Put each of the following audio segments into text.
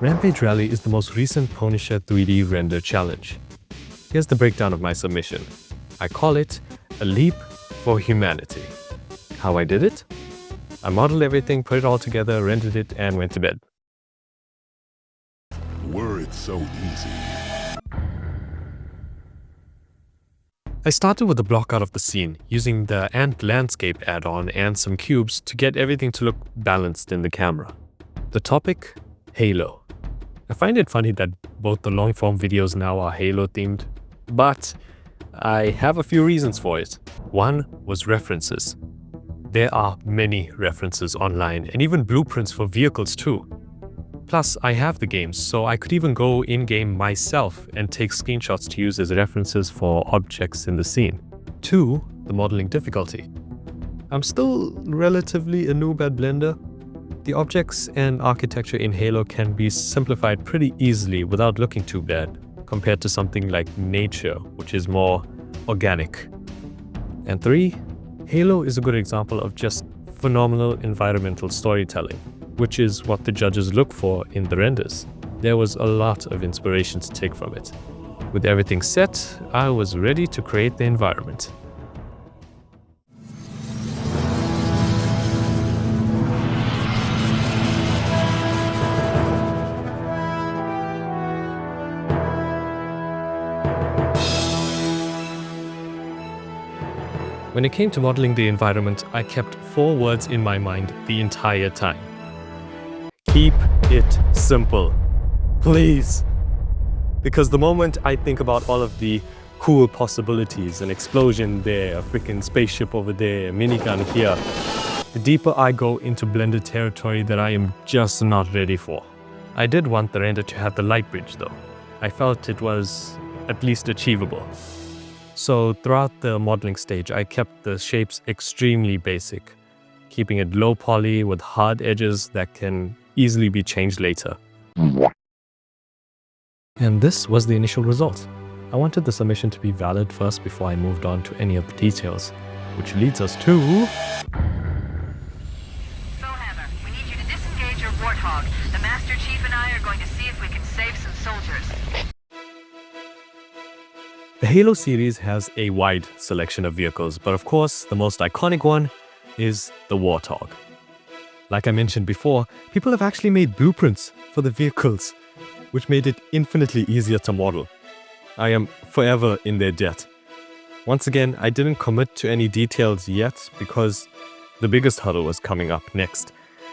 Rampage Rally is the most recent Punisher 3D render challenge. Here's the breakdown of my submission. I call it a leap for humanity. How I did it? I modeled everything, put it all together, rendered it, and went to bed. Were it so easy. I started with the blockout of the scene, using the Ant Landscape add-on and some cubes to get everything to look balanced in the camera. The topic? Halo. I find it funny that both the long-form videos now are Halo themed, but I have a few reasons for it. One was references. There are many references online and even blueprints for vehicles too. Plus, I have the games, so I could even go in-game myself and take screenshots to use as references for objects in the scene. Two, the modeling difficulty. I'm still relatively a noob at Blender. The objects and architecture in Halo can be simplified pretty easily without looking too bad, compared to something like nature, which is more organic. And three, Halo is a good example of just phenomenal environmental storytelling, which is what the judges look for in the renders. There was a lot of inspiration to take from it. With everything set, I was ready to create the environment. When it came to modeling the environment, I kept 4 words in my mind the entire time. Keep it simple. Please. Because the moment I think about all of the cool possibilities, an explosion there, a freaking spaceship over there, a minigun here, the deeper I go into Blender territory that I am just not ready for. I did want the render to have the light bridge though. I felt it was at least achievable. So throughout the modeling stage, I kept the shapes extremely basic, keeping it low poly with hard edges that can easily be changed later. And this was the initial result. I wanted the submission to be valid first before I moved on to any of the details, which leads us to... Bowhammer, we need you to disengage your Warthog. The Master Chief and I are going to see if we can save some soldiers. The Halo series has a wide selection of vehicles, but of course, the most iconic one is the Warthog. Like I mentioned before, people have actually made blueprints for the vehicles, which made it infinitely easier to model. I am forever in their debt. Once again, I didn't commit to any details yet because the biggest hurdle was coming up next,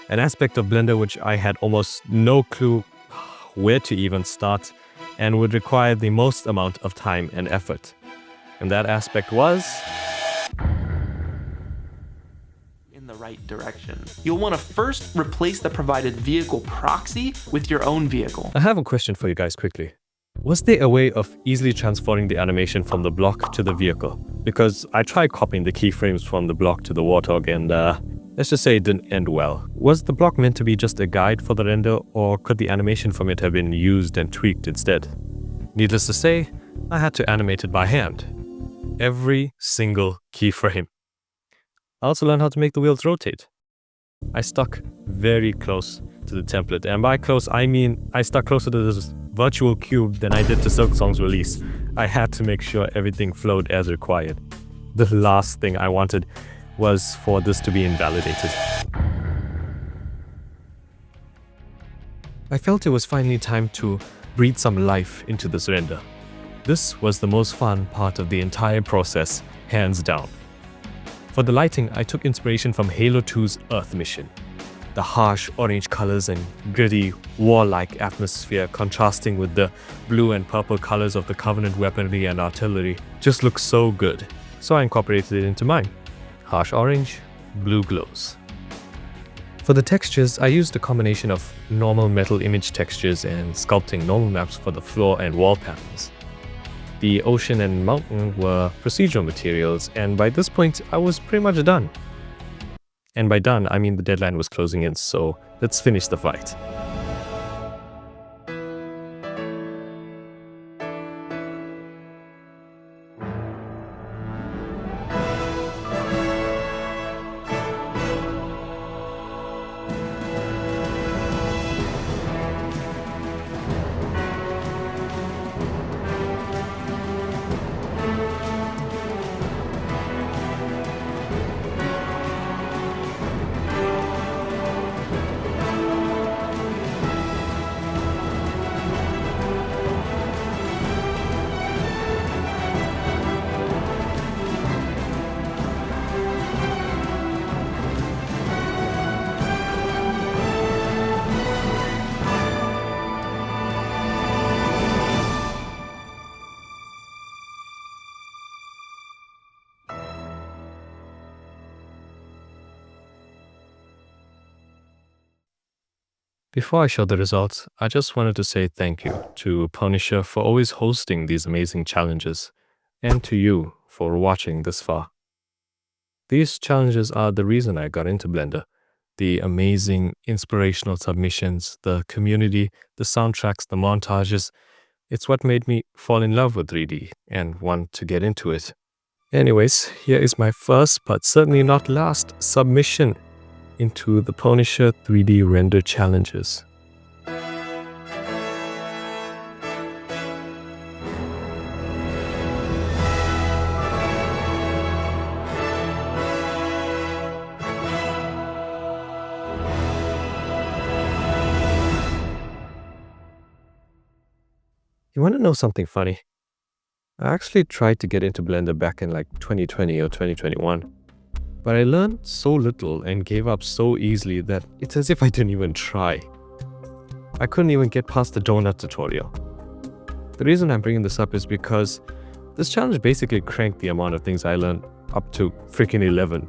an aspect of Blender which I had almost no clue where to even start and would require the most amount of time and effort. And that aspect was... in the right direction. You'll want to first replace the provided vehicle proxy with your own vehicle. I have a question for you guys quickly. Was there a way of easily transferring the animation from the block to the vehicle? Because I tried copying the keyframes from the block to the Warthog and let's just say it didn't end well. Was the block meant to be just a guide for the render, or could the animation from it have been used and tweaked instead? Needless to say, I had to animate it by hand. Every single keyframe. I also learned how to make the wheels rotate. I stuck very close to the template, and by close I mean I stuck closer to this virtual cube than I did to Silksong's release. I had to make sure everything flowed as required. The last thing I wanted was for this to be invalidated. I felt it was finally time to breathe some life into this render. This was the most fun part of the entire process, hands down. For the lighting, I took inspiration from Halo 2's Earth mission. The harsh orange colors and gritty, warlike atmosphere contrasting with the blue and purple colors of the Covenant weaponry and artillery just looked so good, so I incorporated it into mine. Harsh orange, blue glows. For the textures, I used a combination of normal metal image textures and sculpting normal maps for the floor and wall panels. The ocean and mountain were procedural materials, and by this point, I was pretty much done. And by done, I mean the deadline was closing in, so let's finish the fight. Before I show the results, I just wanted to say thank you to Punisher for always hosting these amazing challenges, and to you for watching this far. These challenges are the reason I got into Blender. The amazing, inspirational submissions, the community, the soundtracks, the montages. It's what made me fall in love with 3D and want to get into it. Anyways, here is my first, but certainly not last, submission into the Punisher 3D render challenges. You want to know something funny? I actually tried to get into Blender back in like 2020 or 2021. But I learned so little and gave up so easily that it's as if I didn't even try. I couldn't even get past the donut tutorial. The reason I'm bringing this up is because this challenge basically cranked the amount of things I learned up to freaking 11.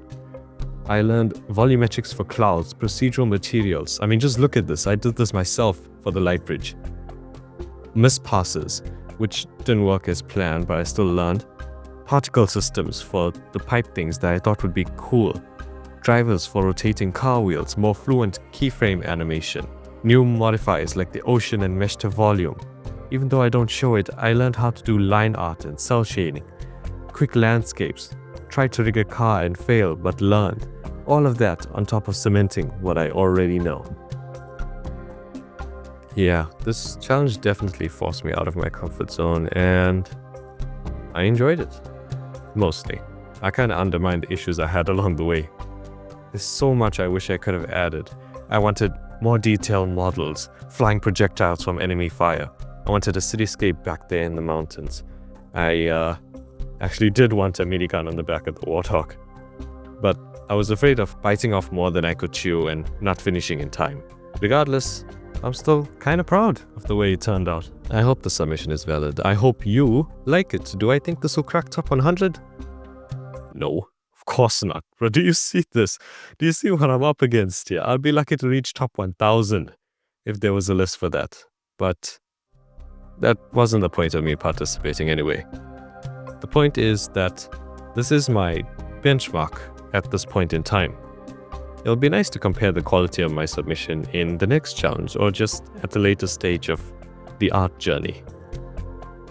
I learned volumetrics for clouds, procedural materials. I mean, just look at this. I did this myself for the light bridge. Mist passes, which didn't work as planned, but I still learned. Particle systems for the pipe things that I thought would be cool. Drivers for rotating car wheels, more fluent keyframe animation. New modifiers like the ocean and mesh to volume. Even though I don't show it, I learned how to do line art and cell shading. Quick landscapes. Tried to rig a car and failed, but learned. All of that on top of cementing what I already know. Yeah, this challenge definitely forced me out of my comfort zone, and I enjoyed it. Mostly. I kind of undermined the issues I had along the way. There's so much I wish I could have added. I wanted more detailed models, flying projectiles from enemy fire. I wanted a cityscape back there in the mountains. I actually did want a minigun on the back of the Warthog. But I was afraid of biting off more than I could chew and not finishing in time. Regardless, I'm still kind of proud of the way it turned out. I hope the submission is valid. I hope you like it. Do I think this will crack top 100? No, of course not. But do you see this? Do you see what I'm up against here? I'd be lucky to reach top 1000 if there was a list for that. But that wasn't the point of me participating anyway. The point is that this is my benchmark at this point in time. It'll be nice to compare the quality of my submission in the next challenge or just at the later stage of the art journey.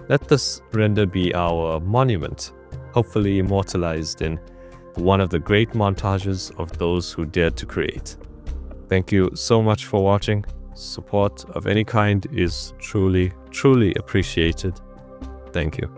Let this render be our monument, hopefully immortalized in one of the great montages of those who dared to create. Thank you so much for watching. Support of any kind is truly, truly appreciated. Thank you.